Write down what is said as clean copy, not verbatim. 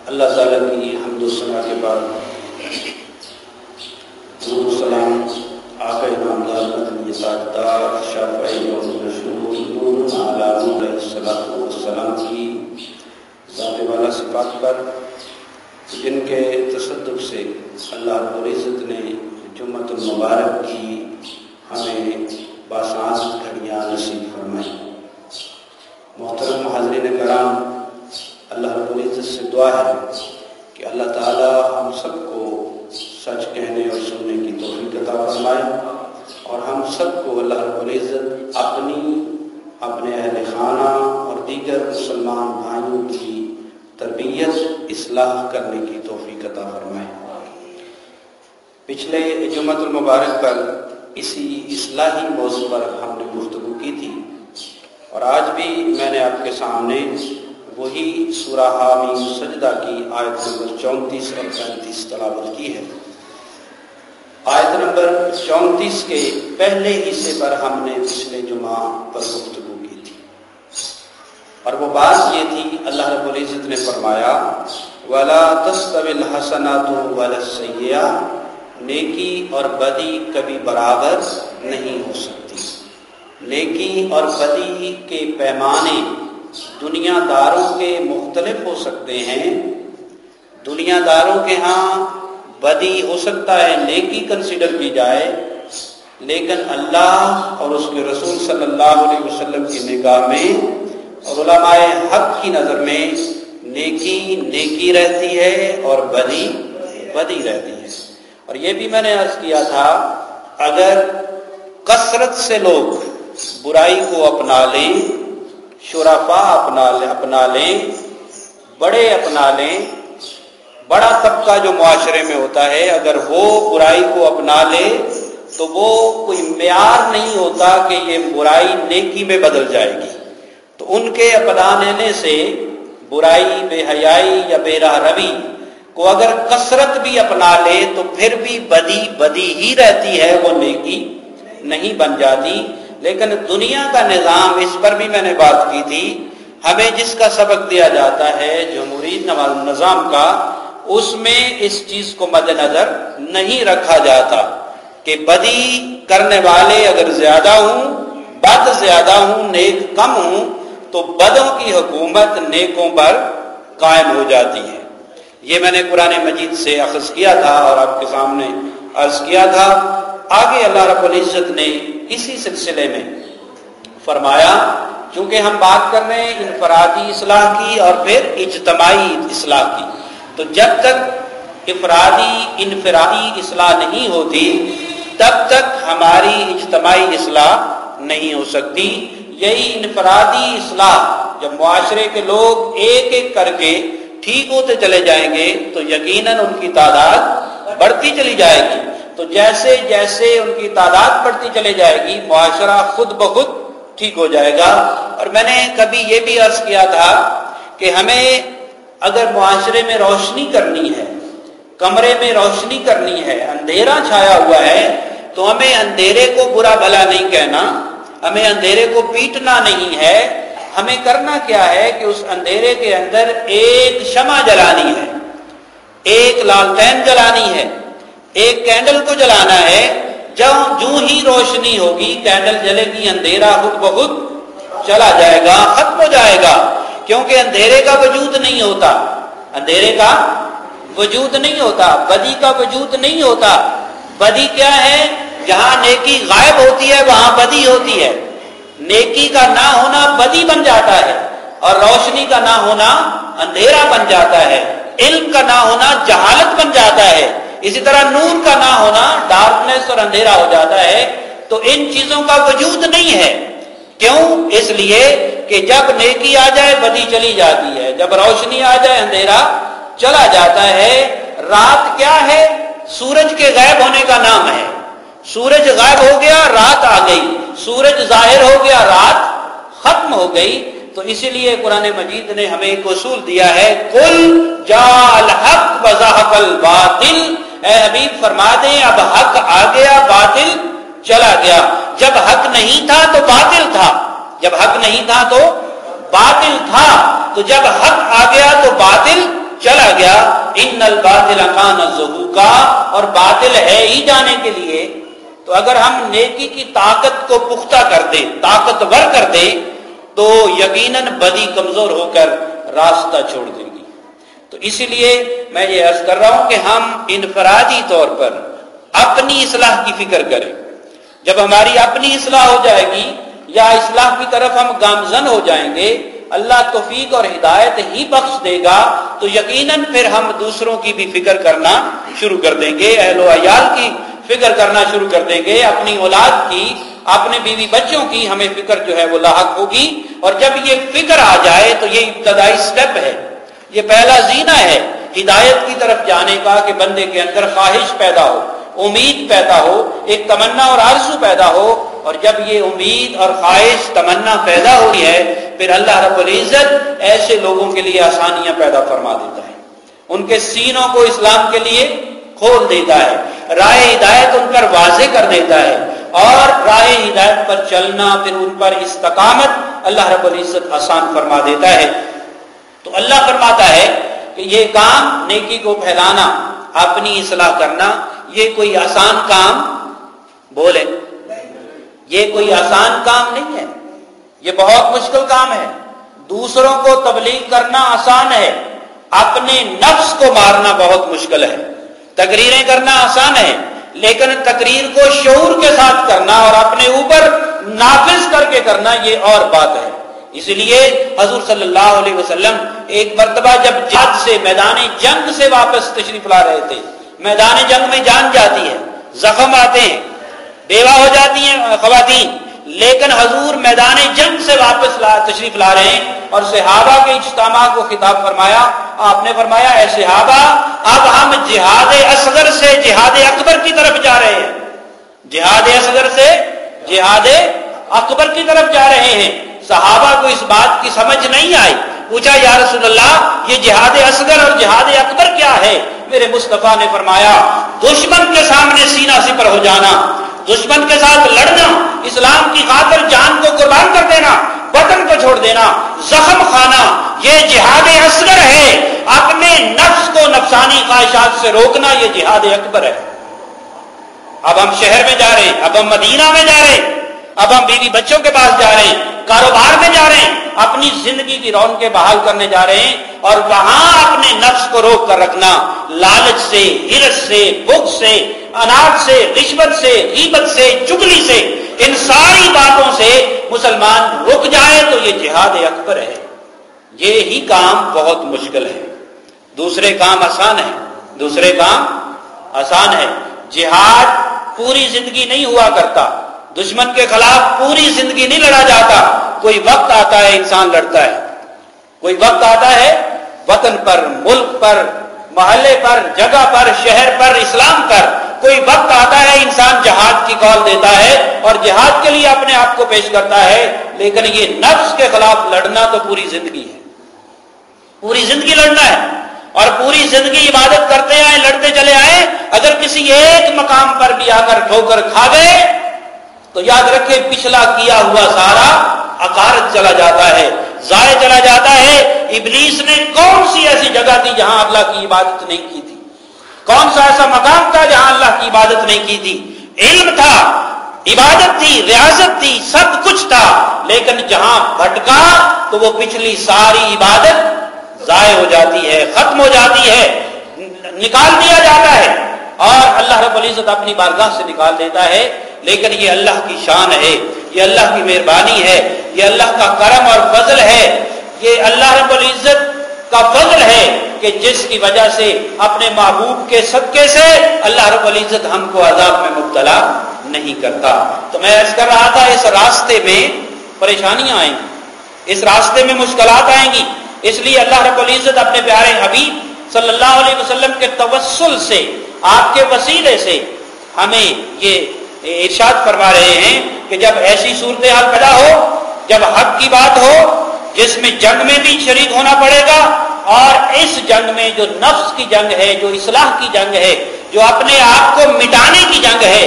اللہ تعالیٰ کی حمد و ثنا کے بعد درود و سلام آقا نامدار مدنی تاجدار شافع یوم نشور نور علی نور علیہ الصلوۃ والسلام کی ذات والا صفات پر، جن کے تصدق سے اللہ رب العزت نے جمعۃ المبارک کی ہمیں باساس گھڑیاں نصیب فرمائی۔ محترم حاضرین کرام، اللہ رب العزت سے دعا ہے کہ اللہ تعالی ہم سب کو سچ کہنے اور سننے کی توفیق عطا فرمائے، اور ہم سب کو اللہ رب العزت اپنے اہل خانہ اور دیگر مسلمان بھائیوں کی تربیت اصلاح کرنے کی توفیق عطا فرمائے۔ پچھلے جمعۃ المبارک پر اسی اصلاحی موضوع پر ہم نے گفتگو کی تھی، اور آج بھی میں نے آپ کے سامنے وہی سورہ حامیم سجدہ کی آیت نمبر 34 اور 35 تلاوت کی ہے۔ آیت نمبر 34 کے پہلے حصے پر ہم نے پچھلے جمعہ پر گفتگو کی تھی، اور وہ بات یہ تھی، اللہ رب العزت نے فرمایا وَلَا تَسْتَوِي الْحَسَنَاتُ وَلَا السَّيِّئَاتُ، نیکی اور بدی کبھی برابر نہیں ہو سکتی۔ نیکی اور بدی کے پیمانے دنیا داروں کے مختلف ہو سکتے ہیں۔ دنیا داروں کے ہاں بدی ہو سکتا ہے نیکی کنسیڈر کی جائے، لیکن اللہ اور اس کے رسول صلی اللہ علیہ وسلم کی نگاہ میں اور علماء حق کی نظر میں نیکی نیکی رہتی ہے اور بدی بدی رہتی ہے۔ اور یہ بھی میں نے عرض کیا تھا، اگر کثرت سے لوگ برائی کو اپنا لیں، شرفا اپنا لیں، بڑے اپنا لیں، بڑا طبقہ جو معاشرے میں ہوتا ہے اگر وہ برائی کو اپنا لے تو وہ کوئی معیار نہیں ہوتا کہ یہ برائی نیکی میں بدل جائے گی۔ تو ان کے اپنا لینے سے برائی، بے حیائی یا بے راہ روی کو اگر کثرت بھی اپنا لے تو پھر بھی بدی بدی ہی رہتی ہے، وہ نیکی نہیں بن جاتی۔ لیکن دنیا کا نظام، اس پر بھی میں نے بات کی تھی، ہمیں جس کا سبق دیا جاتا ہے جمہوری نظام کا، اس میں اس چیز کو مد نظر نہیں رکھا جاتا کہ بدی کرنے والے اگر زیادہ ہوں، بد زیادہ ہوں، نیک کم ہوں، تو بدوں کی حکومت نیکوں پر قائم ہو جاتی ہے۔ یہ میں نے قرآن مجید سے اخذ کیا تھا اور آپ کے سامنے عرض کیا تھا۔ آگے اللہ رب العزت نے اسی سلسلے میں فرمایا، چونکہ ہم بات کر رہے ہیں انفرادی اصلاح کی اور پھر اجتماعی اصلاح کی، تو جب تک انفرادی اصلاح نہیں ہوتی تب تک ہماری اجتماعی اصلاح نہیں ہو سکتی۔ یہی انفرادی اصلاح جب معاشرے کے لوگ ایک ایک کر کے ٹھیک ہوتے چلے جائیں گے تو یقیناً ان کی تعداد بڑھتی چلی جائے گی۔ تو جیسے جیسے ان کی تعداد بڑھتی چلے جائے گی، معاشرہ خود بخود ٹھیک ہو جائے گا۔ اور میں نے کبھی یہ بھی عرض کیا تھا کہ ہمیں اگر معاشرے میں روشنی کرنی ہے، کمرے میں روشنی کرنی ہے، اندھیرا چھایا ہوا ہے، تو ہمیں اندھیرے کو برا بھلا نہیں کہنا، ہمیں اندھیرے کو پیٹنا نہیں ہے، ہمیں کرنا کیا ہے کہ اس اندھیرے کے اندر ایک شمع جلانی ہے، ایک لالٹین جلانی ہے، ایک کینڈل کو جلانا ہے۔ جو ہی روشنی ہوگی کینڈل جلے گی، اندھیرا خود بخود چلا جائے گا، ختم ہو جائے گا، کیونکہ اندھیرے کا وجود نہیں ہوتا، اندھیرے کا وجود نہیں ہوتا، بدی کا وجود نہیں ہوتا۔ بدی کیا ہے؟ جہاں نیکی غائب ہوتی ہے وہاں بدی ہوتی ہے۔ نیکی کا نہ ہونا بدی بن جاتا ہے، اور روشنی کا نہ ہونا اندھیرا بن جاتا ہے، علم کا نہ ہونا جہالت بن جاتا ہے، اسی طرح نور کا نہ ہونا ڈارکنیس اور اندھیرا ہو جاتا ہے۔ تو ان چیزوں کا وجود نہیں ہے۔ کیوں؟ اس لیے کہ جب نیکی آ جائے بدی چلی جاتی ہے، جب روشنی آ جائے اندھیرا چلا جاتا ہے۔ رات کیا ہے؟ سورج کے غائب ہونے کا نام ہے۔ سورج غائب ہو گیا، رات آ گئی، سورج ظاہر ہو گیا، رات ختم ہو گئی۔ تو اسی لیے قرآن مجید نے ہمیں ایک اصول دیا ہے، قل جاء الحق وزهق الباطل، اے حبیب فرما دیں اب حق آ گیا، باطل چلا گیا۔ جب حق نہیں تھا تو باطل تھا، جب حق نہیں تھا تو باطل تھا، تو جب حق آ گیا تو باطل چلا گیا، ان الباطل کان زہوقا، اور باطل ہے ہی جانے کے لیے۔ تو اگر ہم نیکی کی طاقت کو پختہ کر دیں، طاقتور کر دیں، تو یقیناً بدی کمزور ہو کر راستہ چھوڑ دیں گی۔ تو اسی لیے میں یہ عرض کر رہا ہوں کہ ہم انفرادی طور پر اپنی اصلاح کی فکر کریں۔ جب ہماری اپنی اصلاح ہو جائے گی یا اصلاح کی طرف ہم گامزن ہو جائیں گے، اللہ توفیق اور ہدایت ہی بخش دے گا، تو یقیناً پھر ہم دوسروں کی بھی فکر کرنا شروع کر دیں گے، اہل و عیال کی فکر کرنا شروع کر دیں گے، اپنی اولاد کی، اپنے بیوی بچوں کی ہمیں فکر جو ہے وہ لاحق ہوگی۔ اور جب یہ فکر آ جائے تو یہ ابتدائی سٹیپ ہے، یہ پہلا زینہ ہے ہدایت کی طرف جانے کا، کہ بندے کے اندر خواہش پیدا ہو، امید پیدا ہو، ایک تمنا اور آرزو پیدا ہو۔ اور جب یہ امید اور خواہش تمنا پیدا ہوئی ہے، پھر اللہ رب العزت ایسے لوگوں کے لیے آسانیاں پیدا فرما دیتا ہے، ان کے سینوں کو اسلام کے لیے کھول دیتا ہے، راہ ہدایت ان پر واضح کر دیتا ہے، اور راہ ہدایت پر چلنا، پھر ان پر استقامت اللہ رب العزت آسان فرما دیتا ہے۔ تو اللہ فرماتا ہے کہ یہ کام، نیکی کو پھیلانا، اپنی اصلاح کرنا، یہ کوئی آسان کام، بولے، یہ کوئی آسان کام نہیں ہے، یہ بہت مشکل کام ہے۔ دوسروں کو تبلیغ کرنا آسان ہے، اپنے نفس کو مارنا بہت مشکل ہے۔ تقریریں کرنا آسان ہے، لیکن تقریر کو شعور کے ساتھ کرنا اور اپنے اوپر نافذ کر کے کرنا یہ اور بات ہے۔ اس لیے حضور صلی اللہ علیہ وسلم ایک مرتبہ جب جہاد سے، میدان جنگ سے واپس تشریف لا رہے تھے، میدان جنگ میں جان جاتی ہے، زخم آتے ہیں، بیوہ ہو جاتی ہیں خواتین، لیکن حضور میدان جنگ سے واپس تشریف لا رہے ہیں، اور صحابہ کے اجتماع کو خطاب فرمایا۔ آپ نے فرمایا، اے صحابہ، اب ہم جہاد اصغر سے جہاد اکبر کی طرف جا رہے ہیں، جہاد اصغر سے جہاد اکبر کی طرف جا رہے ہیں۔ صحابہ کو اس بات کی سمجھ نہیں آئی، پوچھا یا رسول اللہ یہ جہاد اصغر اور جہاد اکبر کیا ہے؟ میرے مصطفیٰ نے فرمایا، دشمن کے سامنے سینہ سپر ہو جانا، دشمن کے ساتھ لڑنا، اسلام کی خاطر جان کو قربان کر دینا، وطن کو چھوڑ دینا، زخم کھانا، یہ جہاد اصغر ہے۔ اپنے نفس کو نفسانی خواہشات سے روکنا یہ جہاد اکبر ہے۔ اب ہم شہر میں جا رہے ہیں، اب ہم مدینہ میں جا رہے ہیں، اب ہم بیوی بچوں کے پاس جا رہے ہیں، کاروبار میں جا رہے ہیں، اپنی زندگی کی رونقیں بحال کرنے جا رہے ہیں، اور وہاں اپنے نفس کو روک کر رکھنا، لالچ سے، حرص سے، بخل سے، اناٹ سے، رشوت سے، غیبت سے، چغلی سے، ان ساری باتوں سے مسلمان رک جائے تو یہ جہاد اکبر ہے۔ یہ ہی کام بہت مشکل ہے، دوسرے کام آسان ہے، دوسرے کام آسان ہے۔ جہاد پوری زندگی نہیں ہوا کرتا، دشمن کے خلاف پوری زندگی نہیں لڑا جاتا، کوئی وقت آتا ہے انسان لڑتا ہے، کوئی وقت آتا ہے وطن پر، ملک پر، محلے پر، جگہ پر، شہر پر، اسلام پر، کوئی وقت آتا ہے انسان جہاد کی کال دیتا ہے اور جہاد کے لیے اپنے آپ کو پیش کرتا ہے، لیکن یہ نفس کے خلاف لڑنا تو پوری زندگی ہے، پوری زندگی لڑنا ہے، اور پوری زندگی عبادت کرتے آئے، لڑتے چلے آئے، اگر کسی ایک مقام پر بھی آ کر ٹھوکر کھا گئے تو یاد رکھے پچھلا کیا ہوا سارا عقارت چلا جاتا ہے، ضائع چلا جاتا ہے۔ ابلیس نے کون سی ایسی جگہ تھی جہاں اللہ کی عبادت نہیں کی تھی؟ کون سا ایسا مقام تھا جہاں اللہ کی عبادت نہیں کی تھی؟ علم تھا، عبادت تھی، ریاضت تھی، سب کچھ تھا، لیکن جہاں بھٹکا تو وہ پچھلی ساری عبادت ضائع ہو جاتی ہے، ختم ہو جاتی ہے، نکال دیا جاتا ہے، اور اللہ رب العزت اپنی بارگاہ سے نکال دیتا ہے۔ لیکن یہ اللہ کی شان ہے، یہ اللہ کی مہربانی ہے، یہ اللہ کا کرم اور فضل ہے، یہ اللہ رب العزت کا فضل ہے کہ جس کی وجہ سے اپنے محبوب کے صدقے سے اللہ رب العزت ہم کو عذاب میں مبتلا نہیں کرتا۔ تو میں عرض کر رہا تھا، اس راستے میں پریشانیاں آئیں گی، اس راستے میں مشکلات آئیں گی، اس لیے اللہ رب العزت اپنے پیارے حبیب صلی اللہ علیہ وسلم کے توسل سے، آپ کے وسیلے سے ہمیں یہ ارشاد فرما رہے ہیں کہ جب ایسی صورتحال پیدا ہو، جب حق کی بات ہو جس میں جنگ میں بھی شریک ہونا پڑے گا، اور اس جنگ میں جو نفس کی جنگ ہے، جو اصلاح کی جنگ ہے، جو اپنے آپ کو مٹانے کی جنگ ہے،